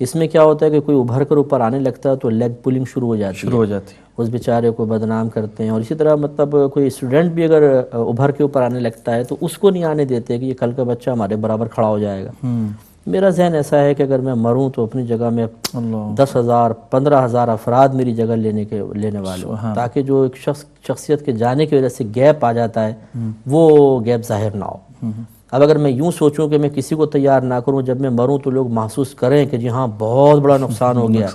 اس میں کیا ہوتا ہے کہ کوئی ابھر کر اوپر آنے لگتا ہے تو لیگ پولنگ شروع ہو جاتی ہے، اس بیچارے کو بدنام کرتے ہیں. اور اسی طرح مطلب کوئی اسٹوڈنٹ بھی اگر ابھر کے اوپر آنے لگتا ہے تو اس کو نہیں آنے دیتے کہ یہ کل کا بچہ ہمارے برابر کھڑا ہو جائے گا. میرا ذہن ایسا ہے کہ اگر میں مروں تو اپنی جگہ میں 10,000 15,000 افراد میری جگہ لینے والے ہوں، تاکہ جو ایک شخصیت کے جانے کی وجہ سے گیپ آ جاتا ہے وہ گیپ ظاہر نہ ہو. اب اگر میں یوں سوچوں کہ میں کسی کو تیار نہ کروں، جب میں مروں تو لوگ محسوس کریں کہ جی ہاں بہت بڑا نقصان ہو گیا،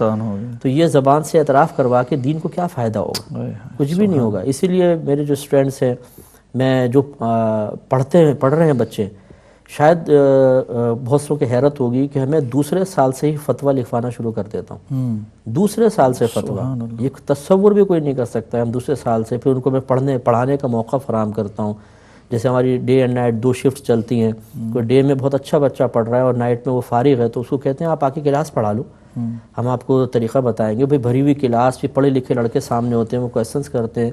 تو یہ زبان سے اعتراف کروا کے دین کو کیا فائدہ ہوگا؟ کچھ بھی نہیں ہوگا. اسی لیے میرے جو اسٹوڈنٹس ہیں، میں جو پڑھ رہے ہیں بچے، شاید بہت سو کی حیرت ہوگی کہ میں دوسرے سال سے ہی فتویٰ لکھوانا شروع کر دیتا ہوں. دوسرے سال سے فتویٰ، یہ تصور بھی کوئی نہیں کر سکتا ہے. ہم دوسرے سال سے پھر ان کو میں پڑھانے کا موقع فراہم کرتا ہوں. جیسے ہماری ڈے اینڈ نائٹ 2 شفٹ چلتی ہیں. کوئی ڈے میں بہت اچھا بچہ پڑھ رہا ہے اور نائٹ میں وہ فارغ ہے تو اس کو کہتے ہیں آپ آ کے کلاس پڑھا لو، ہم آپ کو طریقہ بتائیں گے. بھئی بھری ہوئی کلاس، بھی پڑھے لکھے لڑکے سامنے ہوتے ہیں، وہ کویسچنس کرتے ہیں.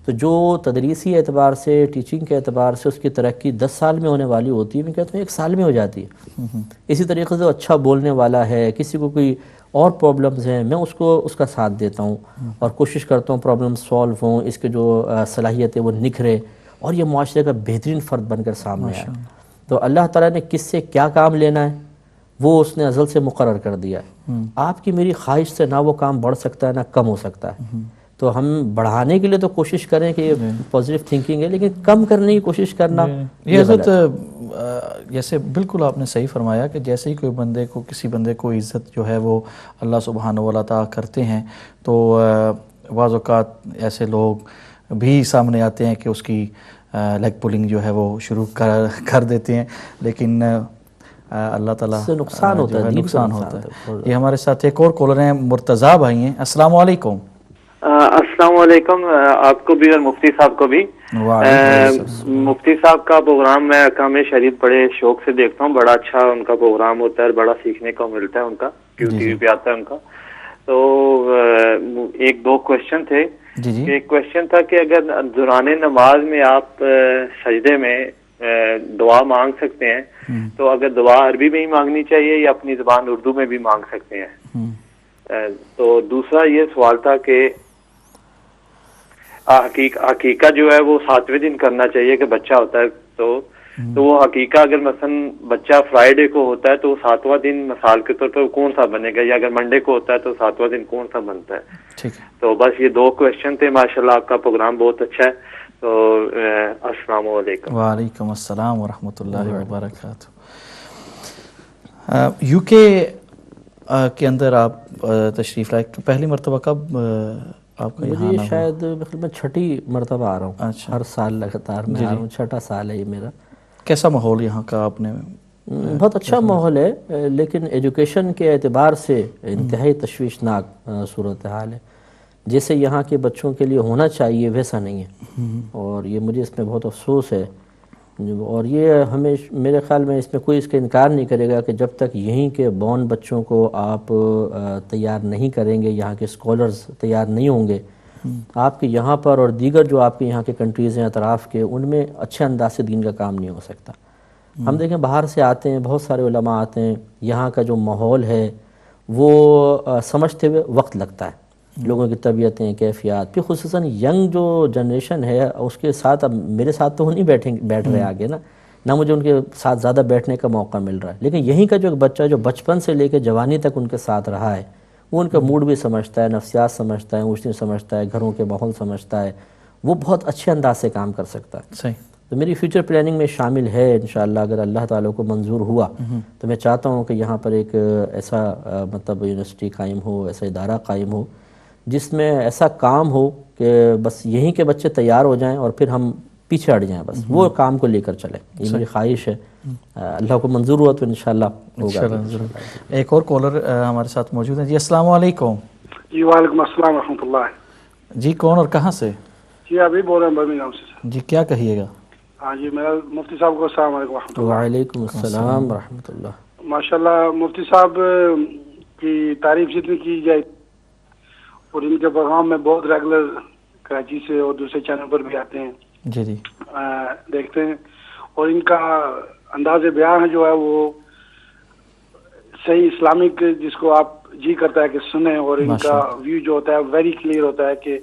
تو جو تدریسی اعتبار سے، ٹیچنگ کے اعتبار سے اس کی ترقی 10 سال میں ہونے والی ہوتی ہے، میں کہتا ہوں 1 سال میں ہو جاتی ہے. اسی طریقے سے اچھا بولنے والا ہے، کسی کو کوئی اور پرابلمز ہیں، میں اس کا ساتھ دیتا ہوں اور کوشش کرتا ہوں پرابلم سالو ہوں، اس کے جو صلاحیت ہے وہ نکھرے اور یہ معاشرے کا بہترین فرد بن کر سامنے آئے. تو اللہ تعالیٰ نے کس سے کیا کام لینا ہے وہ اس نے ازل سے مقرر کر دیا ہے. آپ کی میری خواہش سے نہ وہ کام بڑھ سکتا ہے نہ کم ہو سکتا ہے. تو ہم بڑھانے کے لیے تو کوشش کریں کہ یہ پازیٹیو تھنکنگ ہے، لیکن کم کرنے کی کوشش کرنا یہ حضرت جیسے بالکل آپ نے صحیح فرمایا کہ جیسے ہی کسی بندے کو عزت جو ہے وہ اللہ سبحانہ و تعالیٰ کرتے ہیں تو بعض اوقات ایسے لوگ بھی سامنے آتے ہیں کہ اس کی لیگ پولنگ جو ہے وہ شروع کر دیتے ہیں، لیکن اللہ تعالیٰ سے نقصان ہوتا ہے. نقصان ہوتا ہے. یہ ہمارے ساتھ ایک اور کالر ہیں، مرتضیٰ بھائی ہیں. السلام علیکم. السلام علیکم آپ کو بھی اور مفتی صاحب کو بھی. مفتی صاحب کا پروگرام میں احکام شریعت بڑے شوق سے دیکھتا ہوں، بڑا اچھا ان کا پروگرام ہوتا ہے، بڑا سیکھنے کو ملتا ہے ان کا، کیو ٹی وی پہ آتا ہے ان کا. تو 1-2 کوشچن تھے. ایک کوشچن تھا کہ اگر دوران نماز میں آپ سجدے میں دعا مانگ سکتے ہیں تو اگر دعا عربی میں ہی مانگنی چاہیے یا اپنی زبان اردو میں بھی مانگ سکتے ہیں؟ تو دوسرا یہ سوال تھا کہ حقیقہ جو ہے وہ 7ویں دن کرنا چاہیے کہ بچہ ہوتا ہے تو وہ حقیقہ اگر مثلا بچہ فرائیڈے کو ہوتا ہے تو 7واں دن مثال کے طور پر کون سا بنے گا، یا اگر منڈے کو ہوتا ہے تو 7واں دن کون سا بنتا ہے؟ ٹھیک ہے. تو بس یہ 2 کوشچن تھے. ماشاءاللہ آپ کا پروگرام بہت اچھا ہے. تو السلام علیکم. وعلیکم السلام ورحمۃ اللہ وبرکاتہ. یو کے کے اندر آپ تشریف لائے، پہلی مرتبہ کب آپ کا یہاں آنا؟ شاید میں 6ٹھی مرتبہ آ رہا ہوں. اچھا. ہر سال لگاتار میں آ رہا ہوں، 6ٹھا سال ہے یہ میرا. کیسا ماحول یہاں کا آپ نے؟ بہت اچھا ماحول ہے، لیکن ایجوکیشن کے اعتبار سے انتہائی تشویشناک صورتحال ہے. جیسے یہاں کے بچوں کے لیے ہونا چاہیے ویسا نہیں ہے، اور یہ مجھے اس میں بہت افسوس ہے. اور یہ میرے خیال میں اس میں کوئی اس کا انکار نہیں کرے گا کہ جب تک یہیں کے بورن بچوں کو آپ تیار نہیں کریں گے، یہاں کے اسکالرز تیار نہیں ہوں گے، آپ کے یہاں پر اور دیگر جو آپ کے یہاں کے کنٹریز ہیں اطراف کے، ان میں اچھے انداز سے دین کا کام نہیں ہو سکتا. ہم دیکھیں باہر سے آتے ہیں، بہت سارے علماء آتے ہیں، یہاں کا جو ماحول ہے وہ سمجھتے ہوئے وقت لگتا ہے. لوگوں کی طبیعتیں، کیفیات، پھر خصوصاً ینگ جو جنریشن ہے اس کے ساتھ، اب میرے ساتھ تو وہ نہیں بیٹھ رہے آگے نہ مجھے ان کے ساتھ زیادہ بیٹھنے کا موقع مل رہا ہے، لیکن یہیں کا جو ایک بچہ جو بچپن سے لے کے جوانی تک ان کے ساتھ رہا ہے، وہ ان کا موڈ بھی سمجھتا ہے، نفسیات سمجھتا ہے، اوشنی سمجھتا ہے، گھروں کے ماحول سمجھتا ہے، وہ بہت اچھے انداز سے کام کر سکتا ہے. صحیح. تو میری فیوچر پلاننگ میں شامل ہے انشاءاللہ، اگر اللہ تعالیٰ کو منظور ہوا تو میں چاہتا ہوں کہ یہاں پر ایک ایسا مطلب یونیورسٹی قائم ہو، ایسا ادارہ قائم ہو جس میں ایسا کام ہو کہ بس یہیں کے بچے تیار ہو جائیں اور پھر ہم پیچھے ہٹ جائیں، بس وہ کام کو لے کر چلیں. یہ میری خواہش ہے، اللہ کو منظور ہوا تو انشاءاللہ ہوگا. ایک اور کالر ہمارے ساتھ موجود ہیں. جی السلام علیکم. جی وعلیکم السلام ورحمۃ اللہ. جی کون اور کہاں سے؟ جی ابھی بول رہے ہیں برمنگھم سے. جی کیا کہیے گا؟ ہاں جی، میرا مفتی صاحب کو السلام علیکم ورحمۃ اللہ. وعلیکم السلام ورحمۃ اللہ. ماشاءاللہ مفتی صاحب کی تعریف جتنی کی جائے، اور ان کے پروگرام میں بہت ریگولر کراچی سے اور دوسرے چینل پر بھی آتے ہیں. جی جی دیکھتے ہیں، اور ان کا انداز بیان جو ہے وہ صحیح اسلامک جس کو آپ جی کرتا ہے کہ سنیں، اور ان کا ویو جو ہوتا ہے ویری کلیئر ہوتا ہے کہ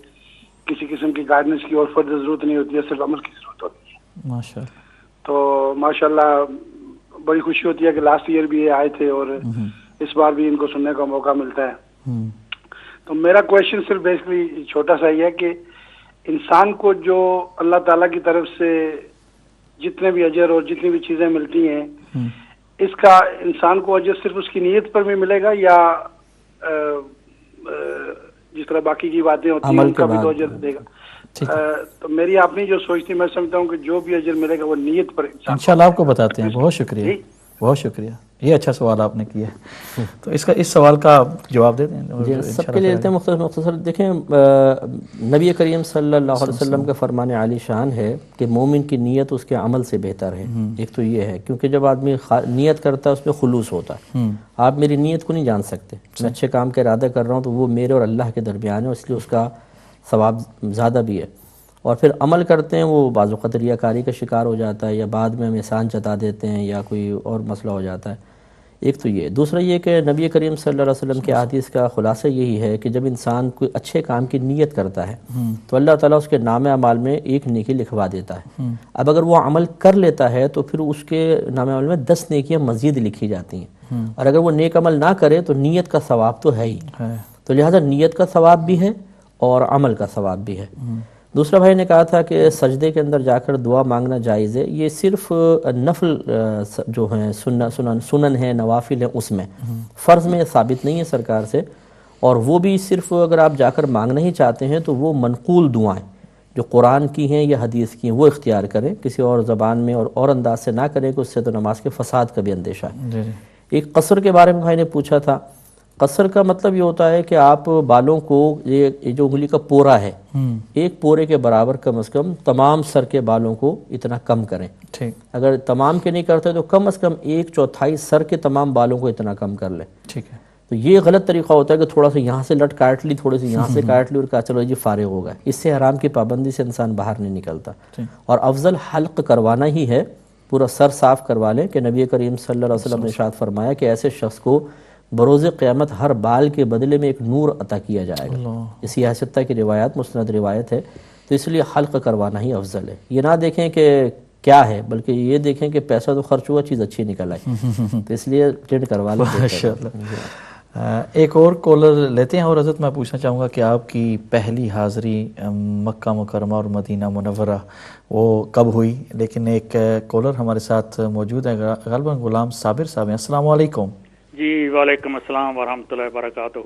کسی قسم کی گائیڈنس کی اور فردر ضرورت نہیں ہوتی ہے، صرف عمل کی ضرورت ہوتی ہے. ماشاءاللہ. تو ماشاءاللہ بڑی خوشی ہوتی ہے کہ لاسٹ ایئر بھی یہ آئے تھے اور اس بار بھی ان کو سننے کا موقع ملتا ہے. تو میرا کویشچن صرف بیسکلی چھوٹا سا ہی ہے کہ انسان کو جو اللہ تعالیٰ کی طرف سے جتنے بھی اجر اور جتنی بھی چیزیں ملتی ہیں، اس کا انسان کو اجر صرف اس کی نیت پر بھی ملے گا، یا جس طرح باقی کی باتیں ہوتی ہیں ان کا بھی تو اجر دے گا؟ تو میری اپنی جو سوچ تھی، میں سمجھتا ہوں کہ جو بھی اجر ملے گا وہ نیت پر انشاءاللہ آپ کو بتاتے ہیں. بہت شکریہ، بہت شکریہ. یہ اچھا سوال آپ نے کیا ہے، تو اس سوال کا جواب دے دیں. جی سب کے لیے دیتے ہیں مختصر. دیکھیں نبی کریم صلی اللہ علیہ وسلم کا فرمان عالی شان ہے کہ مومن کی نیت اس کے عمل سے بہتر ہے. ایک تو یہ ہے، کیونکہ جب آدمی نیت کرتا ہے اس میں خلوص ہوتا ہے. آپ میری نیت کو نہیں جان سکتے، میں اچھے کام کا ارادہ کر رہا ہوں تو وہ میرے اور اللہ کے درمیان ہے، اس لیے اس کا ثواب زیادہ بھی ہے. اور پھر عمل کرتے ہیں وہ بعض اوقات ریاکاری کا شکار ہو جاتا ہے، یا بعد میں ہم احسان جتا دیتے ہیں، یا کوئی اور مسئلہ ہو جاتا ہے. ایک تو یہ. دوسرا یہ کہ نبی کریم صلی اللہ علیہ وسلم کے حدیث کا خلاصہ یہی ہے کہ جب انسان کوئی اچھے کام کی نیت کرتا ہے تو اللہ تعالیٰ اس کے نام اعمال میں ایک نیکی لکھوا دیتا ہے. اب اگر وہ عمل کر لیتا ہے تو پھر اس کے نام اعمال میں 10 نیکیاں مزید لکھی جاتی ہیں، اور اگر وہ نیک عمل نہ کرے تو نیت کا ثواب تو ہے ہی. تو لہٰذا نیت کا ثواب بھی ہے اور عمل کا ثواب بھی ہے. دوسرا بھائی نے کہا تھا کہ سجدے کے اندر جا کر دعا مانگنا جائز ہے. یہ صرف نفل جو ہیں سنن ہیں، نوافل ہیں، اس میں فرض میں ثابت نہیں ہے سرکار سے. اور وہ بھی صرف اگر آپ جا کر مانگنا ہی چاہتے ہیں تو وہ منقول دعائیں جو قرآن کی ہیں یا حدیث کی ہیں وہ اختیار کریں، کسی اور زبان میں اور انداز سے نہ کریں کہ اس سے تو نماز کے فساد کا بھی اندیشہ ہے. ایک قصر کے بارے میں بھائی نے پوچھا تھا. قصر کا مطلب یہ ہوتا ہے کہ آپ بالوں کو یہ جو انگلی کا پورا ہے، ایک پورے کے برابر کم از کم تمام سر کے بالوں کو اتنا کم کریں. اگر تمام کے نہیں کرتے تو کم از کم 1/4 سر کے تمام بالوں کو اتنا کم کر لیں. ٹھیک ہے. تو یہ غلط طریقہ ہوتا ہے کہ تھوڑا سا یہاں سے لٹ کاٹ لی، تھوڑے سے یہاں سے کاٹ لی اور کہا چلو جی فارغ ہو گئے. اس سے حرام کی پابندی سے انسان باہر نہیں نکلتا. اور افضل حلق کروانا ہی ہے، پورا سر صاف کروا لیں کہ نبی کریم صلی اللہ علیہ وسلم نے ارشاد فرمایا کہ ایسے شخص کو بروز قیامت ہر بال کے بدلے میں ایک نور عطا کیا جائے گا. اسی حیثیت کی روایت مسند روایت ہے. تو اس لیے حلق کروانا ہی افضل ہے. یہ نہ دیکھیں کہ کیا ہے، بلکہ یہ دیکھیں کہ پیسہ تو خرچ ہوا، چیز اچھی نکل آئی. تو اس لیے ٹرینڈ کروا لیں. ایک اور کالر لیتے ہیں. اور حضرت میں پوچھنا چاہوں گا کہ آپ کی پہلی حاضری مکہ مکرمہ اور مدینہ منورہ وہ کب ہوئی؟ لیکن ایک کالر ہمارے ساتھ موجود ہے، غالباً غلام صابر صاحب ہیں. السلام علیکم. جی وعلیکم السلام ورحمۃ اللہ وبرکاتہ.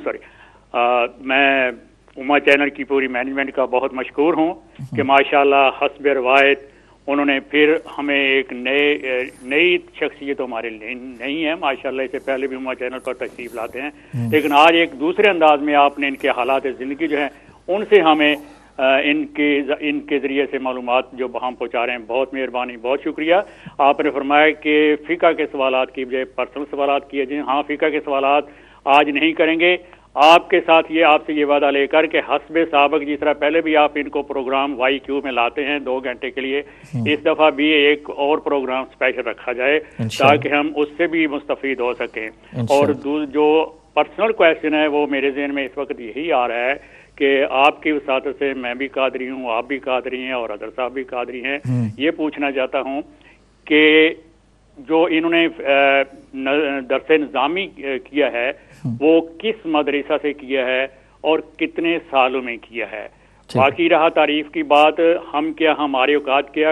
سوری، میں اما چینل کی پوری مینجمنٹ کا بہت مشکور ہوں کہ ماشاءاللہ حسب روایت انہوں نے پھر ہمیں ایک نئی شخصیت ہمارے نہیں ہے ماشاءاللہ. اس سے پہلے بھی اما چینل پر تشریف لاتے ہیں، لیکن آج ایک دوسرے انداز میں آپ نے ان کے حالات زندگی جو ہیں ان سے ہمیں ان کے ذریعے سے معلومات جو ہم پہنچا رہے ہیں. بہت مہربانی، بہت شکریہ. آپ نے فرمایا کہ فقہ کے سوالات کی بجائے پرسنل سوالات کیے جائیں. ہاں، فقہ کے سوالات آج نہیں کریں گے. آپ کے ساتھ آپ سے یہ وعدہ لے کر کہ حسب سابق جس طرح پہلے بھی آپ ان کو پروگرام وائی کیو میں لاتے ہیں 2 گھنٹے کے لیے، اس دفعہ بھی ایک اور پروگرام اسپیشل رکھا جائے تاکہ ہم اس سے بھی مستفید ہو سکیں. اور جو پرسنل کویشچن ہے وہ میرے ذہن میں اس وقت یہی آ رہا ہے کہ آپ کی وساطت سے میں بھی قادری ہوں، آپ بھی قادری ہیں اور ادر صاحب بھی قادری ہیں. یہ پوچھنا چاہتا ہوں کہ جو انہوں نے درس نظامی کیا ہے وہ کس مدرسہ سے کیا ہے اور کتنے سالوں میں کیا ہے؟ باقی رہا تعریف کی بات، ہمارے اوقات کیا.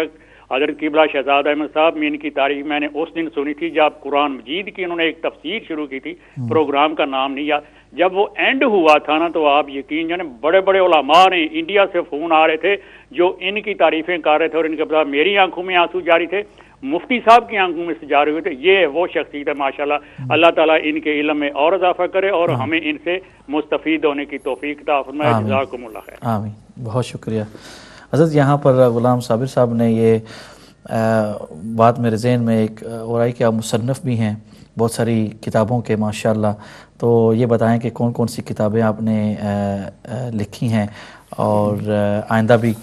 حضرت قبلہ شہزاد احمد صاحب میں ان کی تعریف میں نے اس دن سنی تھی جب قرآن مجید کی انہوں نے ایک تفسیر شروع کی تھی، پروگرام کا نام نہیں یاد. جب وہ اینڈ ہوا تھا نا تو آپ یقین جانے بڑے بڑے علماء نے انڈیا سے فون آ رہے تھے جو ان کی تعریفیں کر رہے تھے، اور ان کے بعد میری آنکھوں میں آنسو جاری تھے، مفتی صاحب کی آنکھوں میں سے جاری ہوئے تھے. یہ وہ شخصیت ہے ماشاءاللہ. اللہ تعالیٰ ان کے علم میں اور اضافہ کرے اور ہمیں ان سے مستفید ہونے کی توفیق عطا فرمائے. جزاکم اللہ خیر. آمین. بہت شکریہ حضرت. یہاں پر غلام صابر صاحب نے یہ بات میرے ذہن میں ایک اور آئی کہ آپ مصنف بھی ہیں بہت ساری کتابوں کے ماشاءاللہ. تو یہ بتائیں کہ کون کون سی کتابیں آپ نے لکھی ہیں اور آئندہ بھی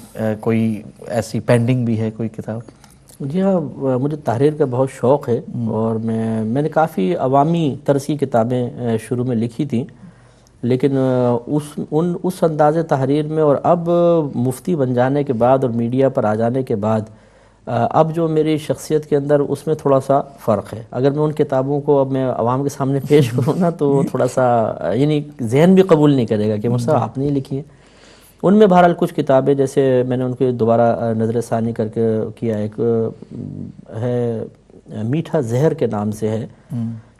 کوئی ایسی پینڈنگ بھی ہے کوئی کتاب؟ جی ہاں، مجھے تحریر کا بہت شوق ہے، اور میں نے کافی عوامی طرز کی کتابیں شروع میں لکھی تھیں، لیکن اس انداز تحریر میں اور اب مفتی بن جانے کے بعد اور میڈیا پر آ جانے کے بعد اب جو میری شخصیت کے اندر اس میں تھوڑا سا فرق ہے. اگر میں ان کتابوں کو اب میں عوام کے سامنے پیش کروں نا تو وہ تھوڑا سا یعنی ذہن بھی قبول نہیں کرے گا کہ مصطفیٰ آپ نے لکھی ہیں. ان میں بہرحال کچھ کتابیں جیسے میں نے ان کو دوبارہ نظر ثانی کر کے کیا، ایک ہے میٹھا زہر کے نام سے ہے.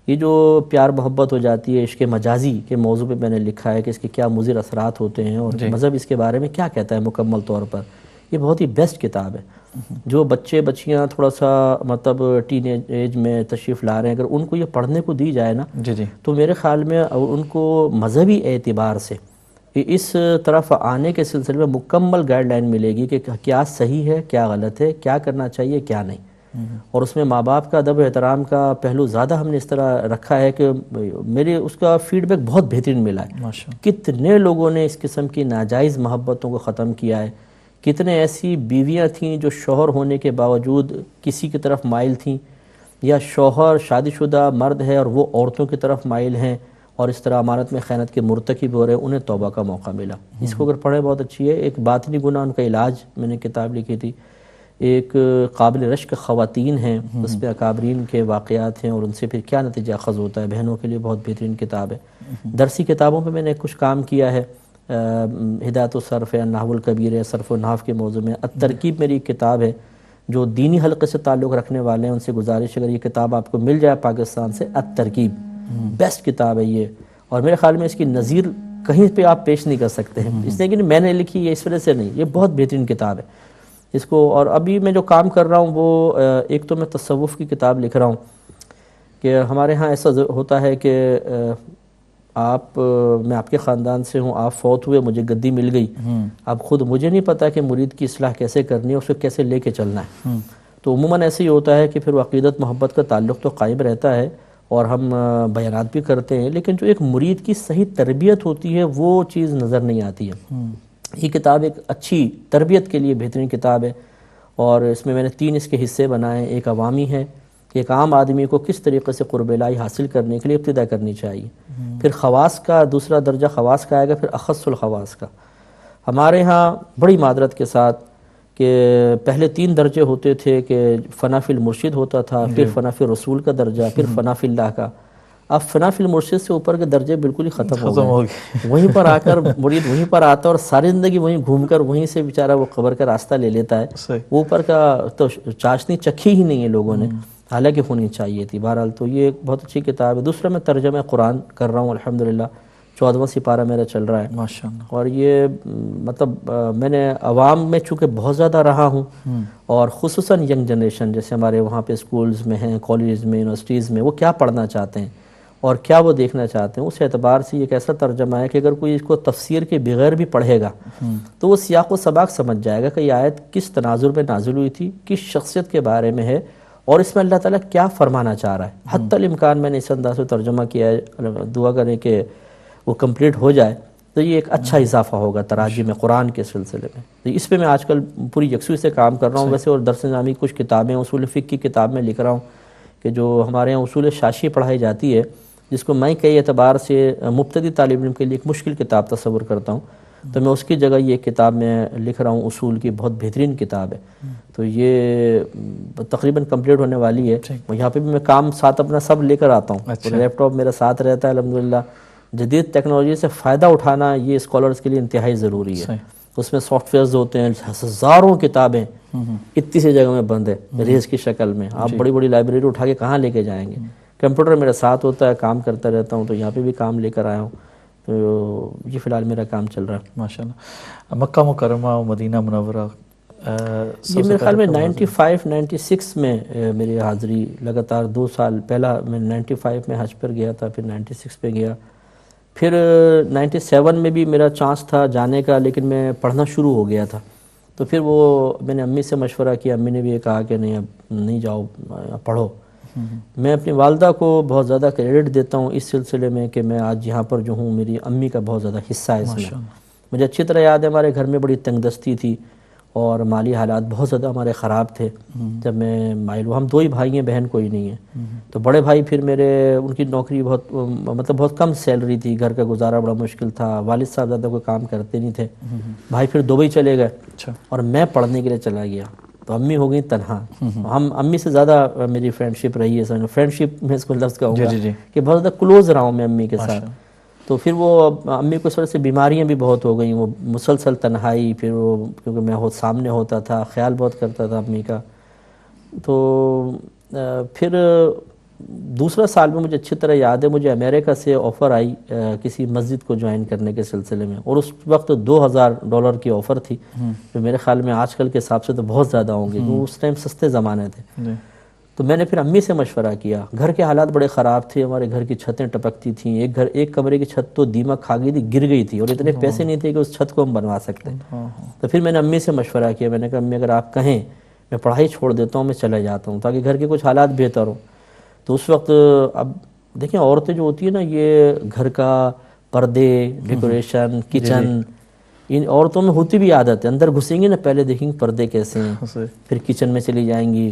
یہ جو پیار محبت ہو جاتی ہے عشق مجازی کے موضوع پہ میں نے لکھا ہے کہ اس کے کیا مضر اثرات ہوتے ہیں اور مذہب اس کے بارے میں کیا کہتا ہے مکمل طور پر. یہ بہت ہی بیسٹ کتاب ہے. جو بچے بچیاں تھوڑا سا مطلب ٹین ایج میں تشریف لا رہے ہیں، اگر ان کو یہ پڑھنے کو دی جائے نا تو میرے خیال میں ان کو مذہبی اعتبار سے اس طرف آنے کے سلسلے میں مکمل گائیڈ لائن ملے گی کہ کیا صحیح ہے، کیا غلط ہے، کیا کرنا چاہیے، کیا نہیں. اور اس میں ماں باپ کا ادب و احترام کا پہلو زیادہ ہم نے اس طرح رکھا ہے کہ میرے اس کا فیڈ بیک بہت بہترین ملا ہے. کتنے لوگوں نے اس قسم کی ناجائز محبتوں کو ختم کیا ہے. کتنے ایسی بیویاں تھیں جو شوہر ہونے کے باوجود کسی کی طرف مائل تھیں، یا شوہر شادی شدہ مرد ہے اور وہ عورتوں کی طرف مائل ہیں اور اس طرح امانت میں خیانت کے مرتکب ہو رہے ہیں، انہیں توبہ کا موقع ملا. اس کو اگر پڑھیں بہت اچھی ہے. ایک باطنی گناہ ان کا علاج میں نے کتاب لکھی تھی. ایک قابل رشک خواتین ہیں، اس پہ اکابرین کے واقعات ہیں اور ان سے پھر کیا نتیجہ اخذ ہوتا ہے، بہنوں کے لیے بہت بہترین کتاب ہے. درسی کتابوں پہ میں نے کچھ کام کیا ہے. ہدایت الصرف ہے، نحو الکبیر ہے، صرف و نحو کے موضوع میں. الترکیب میری کتاب ہے. جو دینی حلقے سے تعلق رکھنے والے ہیں ان سے گزارش اگر یہ کتاب آپ کو مل جائے پاکستان سے، الترکیب بیسٹ کتاب ہے یہ. اور میرے خیال میں اس کی نظیر کہیں پہ آپ پیش نہیں کر سکتے ہیں. اس لیے کہ میں نے لکھی ہے اس وجہ سے نہیں، یہ بہت بہترین کتاب ہے اس کو. اور ابھی میں جو کام کر رہا ہوں وہ ایک تو میں تصوف کی کتاب لکھ رہا ہوں کہ ہمارے ہاں ایسا ہوتا ہے کہ میں آپ کے خاندان سے ہوں، آپ فوت ہوئے، مجھے گدی مل گئی. اب خود مجھے نہیں پتا کہ مرید کی اصلاح کیسے کرنی ہے، اس کو کیسے لے کے چلنا ہے. تو عموماً ایسے ہی ہوتا ہے کہ پھر عقیدت محبت کا تعلق تو قائم رہتا ہے اور ہم بیانات بھی کرتے ہیں، لیکن جو ایک مرید کی صحیح تربیت ہوتی ہے وہ چیز نظر نہیں آتی ہے. یہ کتاب ایک اچھی تربیت کے لیے بہترین کتاب ہے. اور اس میں نے 3 اس کے حصے بنائے ہیں. ایک عوامی ہے کہ ایک عام آدمی کو کس طریقے سے قرب الہی حاصل کرنے کے لیے ابتدا کرنی چاہیے. پھر خواص کا دوسرا درجہ خواص کا آئے گا، پھر اخص الخواص کا. ہمارے ہاں بڑی معذرت کے ساتھ کہ پہلے 3 درجے ہوتے تھے کہ فنا فی المرشد ہوتا تھا، پھر فنا فی الرسول کا درجہ، پھر فنا فی اللہ کا. اب فنا فی المرشد سے اوپر کے درجے بالکل ہی ختم ہو گئے. وہیں پر آ کر مرید وہیں پر آتا ہے اور ساری زندگی وہیں گھوم کر وہیں سے بیچارہ وہ قبر کا راستہ لے لیتا ہے. وہ اوپر کا تو چاشنی چکھی ہی نہیں ہے لوگوں نے، حالانکہ ہونی چاہیے تھی. بہرحال تو یہ ایک بہت اچھی کتاب ہے. دوسرا میں ترجمہ قرآن کر رہا ہوں الحمدللہ، 14واں سپارہ میرا چل رہا ہے ماشاءاللہ. اور یہ مطلب میں نے عوام میں چونکہ بہت زیادہ رہا ہوں اور خصوصاً ینگ جنریشن جیسے ہمارے وہاں پہ اسکولز میں ہیں، کالجز میں، یونیورسٹیز میں، وہ کیا پڑھنا چاہتے ہیں اور کیا وہ دیکھنا چاہتے ہیں، اس اعتبار سے یہ ایک ایسا ترجمہ ہے کہ اگر کوئی اس کو تفسیر کے بغیر بھی پڑھے گا تو وہ سیاق و سباق سمجھ جائے گا کہ یہ آیت کس تناظر میں نازل ہوئی تھی، کس شخصیت کے بارے میں ہے اور اس میں اللہ تعالیٰ کیا فرمانا چاہ رہا ہے. حتی الامکان میں نے اس انداز سے ترجمہ کیا ہے. دعا کریں کہ وہ کمپلیٹ ہو جائے تو یہ ایک اچھا اضافہ ہوگا تراجم میں قرآن کے سلسلے میں. تو اس پہ میں آج کل پوری یکسوئی سے کام کر رہا ہوں. ویسے اور درس نظامی کچھ کتابیں اصول فقہ کی کتاب میں لکھ رہا ہوں کہ جو ہمارے یہاں اصول شاشی پڑھائی جاتی ہے، جس کو میں کئی اعتبار سے مبتدی طالب علم کے لیے ایک مشکل کتاب تصور کرتا ہوں، تو میں اس کی جگہ یہ کتاب میں لکھ رہا ہوں. اصول کی بہت بہترین کتاب ہے. تو یہ تقریباً کمپلیٹ ہونے والی ہے. یہاں پہ بھی میں کام ساتھ اپنا سب لے کر آتا ہوں. لیپ ٹاپ میرا ساتھ رہتا ہے الحمدللہ. جدید ٹیکنالوجی سے فائدہ اٹھانا یہ اسکالرز کے لیے انتہائی ضروری ہے. اس میں سافٹ ویئرز ہوتے ہیں، ہزاروں کتابیں اتنی سی جگہ میں بند ہے ریز کی شکل میں. آپ بڑی بڑی لائبریری اٹھا کے کہاں لے کے جائیں گے. کمپیوٹر میرے ساتھ ہوتا ہے، کام کرتا رہتا ہوں، تو یہاں پہ بھی کام لے کر آیا ہوں. تو یہ فی الحال میرا کام چل رہا ہے ماشاءاللہ. مکہ مکرمہ و مدینہ منورہ یہ میرے خیال میں 95-96 میں میری حاضری لگاتار 2 سال. پہلا میں 95 میں حج پر گیا تھا، پھر 96 پہ گیا، پھر 97 میں بھی میرا چانس تھا جانے کا، لیکن میں پڑھنا شروع ہو گیا تھا. تو پھر وہ میں نے امی سے مشورہ کیا، امی نے بھی یہ کہا کہ نہیں اب نہیں جاؤ، پڑھو. میں اپنی والدہ کو بہت زیادہ کریڈٹ دیتا ہوں اس سلسلے میں کہ میں آج یہاں پر جو ہوں میری امی کا بہت زیادہ حصہ ہے اس میں. مجھے اچھی طرح یاد ہے ہمارے گھر میں بڑی تنگ دستی تھی اور مالی حالات بہت زیادہ ہمارے خراب تھے جب میں مائل ہوا. ہم 2 ہی بھائی ہیں، بہن کوئی نہیں ہے. تو بڑے بھائی پھر میرے ان کی نوکری بہت کم سیلری تھی، گھر کا گزارا بڑا مشکل تھا، والد صاحب زیادہ کوئی کام کرتے نہیں تھے. بھائی پھر دبئی چلے گئے اور میں پڑھنے کے لیے چلا گیا. تو امی ہو گئی تنہا. ہم امی سے زیادہ میری فرینڈ شپ رہی ہے، فرینڈ شپ میں اس کو لفظ کہوں گا کہ بہت زیادہ کلوز رہا ہوں میں امی کے ساتھ. تو پھر وہ امی کو اس وجہ سے بیماریاں بھی بہت ہو گئیں، وہ مسلسل تنہائی، پھر وہ کیونکہ میں سامنے ہوتا تھا، خیال بہت کرتا تھا امی کا. تو پھر دوسرا سال میں مجھے اچھی طرح یاد ہے، مجھے امریکہ سے آفر آئی کسی مسجد کو جوائن کرنے کے سلسلے میں، اور اس وقت $2000 کی آفر تھی، جو میرے خیال میں آج کل کے حساب سے تو بہت زیادہ ہوں گے، کیونکہ اس ٹائم سستے زمانے تھے. تو میں نے پھر امی سے مشورہ کیا. گھر کے حالات بڑے خراب تھے، ہمارے گھر کی چھتیں ٹپکتی تھیں، ایک کمرے کی چھت تو دیمک کھا گئی تھی، گر گئی تھی، اور اتنے پیسے نہیں تھے کہ اس چھت کو ہم بنوا سکتے. تو پھر میں نے امی سے مشورہ کیا. میں نے کہا امی اگر آپ کہیں میں پڑھائی چھوڑ دیتا ہوں، میں چلا جاتا ہوں تاکہ گھر کے کچھ حالات بہتر ہوں. تو اس وقت اب دیکھیں عورتیں جو ہوتی ہیں نا، یہ گھر کا پردے، ڈیکوریشن، کچن، ان عورتوں میں ہوتی بھی عادت ہے، اندر گھسیں گی نا پہلے دیکھیں گے پردے کیسے ہیں، پھر کچن میں چلی جائیں گی.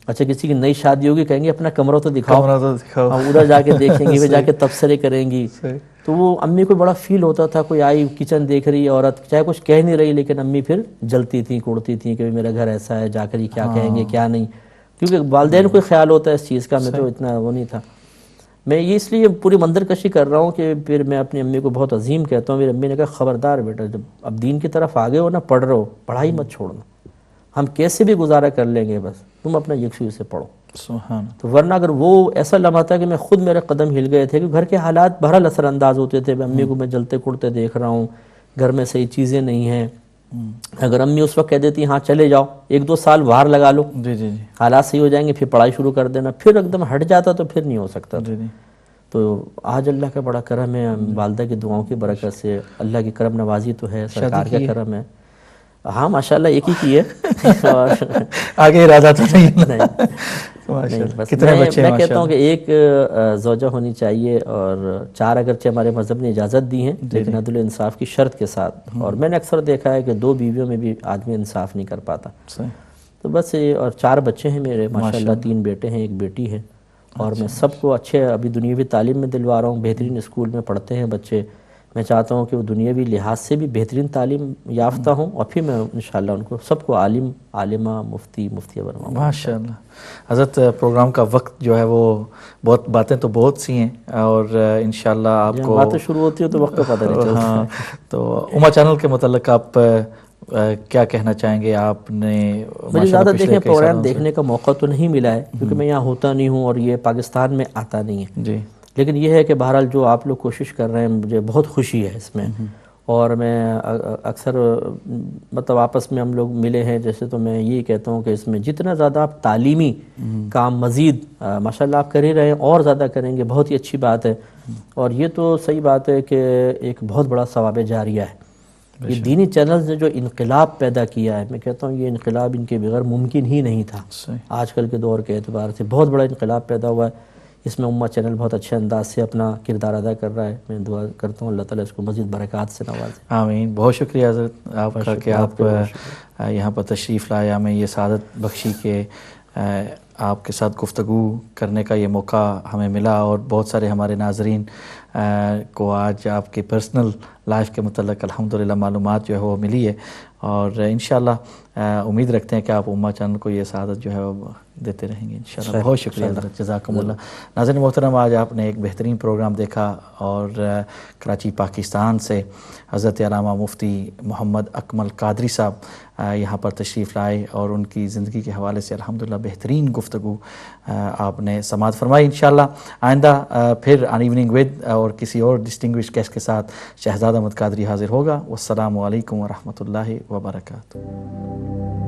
اچھا کسی کی نئی شادی ہوگی کہیں گے اپنا کمرہ تو دکھاؤ، ادھر جا کے دیکھیں گی، پھر جا کے تبصرے کریں گی. تو وہ امی کو بڑا فیل ہوتا تھا، کوئی آئی کچن دیکھ رہی عورت، چاہے کچھ کہہ نہیں رہی، لیکن امی پھر جلتی تھیں، کوڑتی تھیں کہ میرا گھر ایسا ہے، جا کر ہی کیا کہیں گے کیا نہیں، کیونکہ والدین کو خیال ہوتا ہے اس چیز کا. میں تو اتنا وہ نہیں تھا. میں یہ اس لیے پوری منظر کشی کر رہا ہوں کہ پھر میں اپنی امی کو بہت عظیم کہتا ہوں. میری امی نے کہا خبردار بیٹا، جب اب دین کی طرف آگے ہو نا، پڑھ رہے ہو، پڑھائی مت چھوڑنا، ہم کیسے بھی گزارا کر لیں گے، بس تم اپنا یکسوئی سے پڑھو. سبحان. تو ورنہ اگر وہ ایسا لمحہ تھا کہ میں خود میرے قدم ہل گئے تھے کہ گھر کے حالات بہرحال اثر انداز ہوتے تھے. امی کو میں جلتے کڑتے دیکھ رہا ہوں، گھر میں صحیح چیزیں نہیں ہیں. اگر امی اس وقت کہہ دیتی ہاں چلے جاؤ، 1-2 سال باہر لگا لو، حالات صحیح ہو جائیں گے، پھر پڑھائی شروع کر دینا، پھر ایک دم ہٹ جاتا تو پھر نہیں ہو سکتا. تو آج اللہ کا بڑا کرم ہے، والدہ کی دعاؤں کی برکت سے، اللہ کی کرم نوازی تو ہے، سرکار کا کرم ہے. ہاں ماشاءاللہ ایک ہی کی ہے، آگے ارادہ تو نہیں. میں کہتا ہوں کہ ایک زوجہ ہونی چاہیے، اور 4 اگرچہ ہمارے مذہب نے اجازت دی ہیں، لیکن عدل و انصاف کی شرط کے ساتھ. اور میں نے اکثر دیکھا ہے کہ 2 بیویوں میں بھی آدمی انصاف نہیں کر پاتا. تو بس یہ، اور 4 بچے ہیں میرے ماشاءاللہ، 3 بیٹے ہیں 1 بیٹی ہے. اور میں سب کو اچھے ابھی دنیاوی تعلیم میں دلوا رہا ہوں، بہترین اسکول میں پڑھتے ہیں بچے. میں چاہتا ہوں کہ وہ دنیاوی لحاظ سے بھی بہترین تعلیم یافتہ ہوں، اور پھر میں انشاءاللہ ان کو سب کو عالم، عالمہ، مفتیہ بنواؤں. ماشاءاللہ. حضرت پروگرام کا وقت جو ہے وہ بہت باتیں تو بہت سی ہیں، اور انشاءاللہ آپ کو باتیں شروع ہوتی ہیں تو وقت کا پتہ نہیں چلتا. ہاں، تو اما چینل کے متعلق آپ کیا کہنا چاہیں گے؟ آپ نے مجھے زیادہ دیکھیں پروگرام دیکھنے کا موقع تو نہیں ملا ہے، کیونکہ میں یہاں ہوتا نہیں ہوں اور یہ پاکستان میں آتا نہیں ہے جی. لیکن یہ ہے کہ بہرحال جو آپ لوگ کوشش کر رہے ہیں، مجھے بہت خوشی ہے اس میں. اور میں اکثر مطلب آپس میں ہم لوگ ملے ہیں جیسے، تو میں یہی کہتا ہوں کہ اس میں جتنا زیادہ آپ تعلیمی کام مزید ماشاءاللہ آپ کر ہی رہے ہیں، اور زیادہ کریں گے، بہت ہی اچھی بات ہے. اور یہ تو صحیح بات ہے کہ ایک بہت بڑا ثواب جاریہ ہے. یہ دینی چینلز نے جو انقلاب پیدا کیا ہے، میں کہتا ہوں یہ انقلاب ان کے بغیر ممکن ہی نہیں تھا. آج کل کے دور کے اعتبار سے بہت بڑا انقلاب پیدا ہوا ہے. اس میں امہ چینل بہت اچھے انداز سے اپنا کردار ادا کر رہا ہے. میں دعا کرتا ہوں اللہ تعالیٰ اس کو مزید برکات سے نوازے. آمین. بہت شکریہ حضرت آپ کا کہ آپ یہاں پر تشریف لائے، ہمیں یہ سعادت بخشی کہ آپ کے ساتھ گفتگو کرنے کا یہ موقع ہمیں ملا، اور بہت سارے ہمارے ناظرین کو آج آپ کے پرسنل لائف کے متعلق الحمدللہ معلومات جو ہے وہ ملی ہے. اور انشاءاللہ امید رکھتے ہیں کہ آپ امہ چینل کو یہ سعادت جو ہے وہ دیتے رہیں گے انشاءاللہ. بہت شکریہ حضرت، جزاکم اللہ. ناظرین محترم، آج آپ نے ایک بہترین پروگرام دیکھا، اور کراچی پاکستان سے حضرت علامہ مفتی محمد اکمل قادری صاحب یہاں پر تشریف لائے، اور ان کی زندگی کے حوالے سے الحمدللہ بہترین گفتگو آپ نے سماعت فرمائی. انشاءاللہ آئندہ پھر آن ایوننگ ود اور کسی اور ڈسٹنگوش گیسٹ کے ساتھ شہزاد احمد قادری حاضر ہوگا. والسلام علیکم ورحمۃ اللہ وبرکاتہ.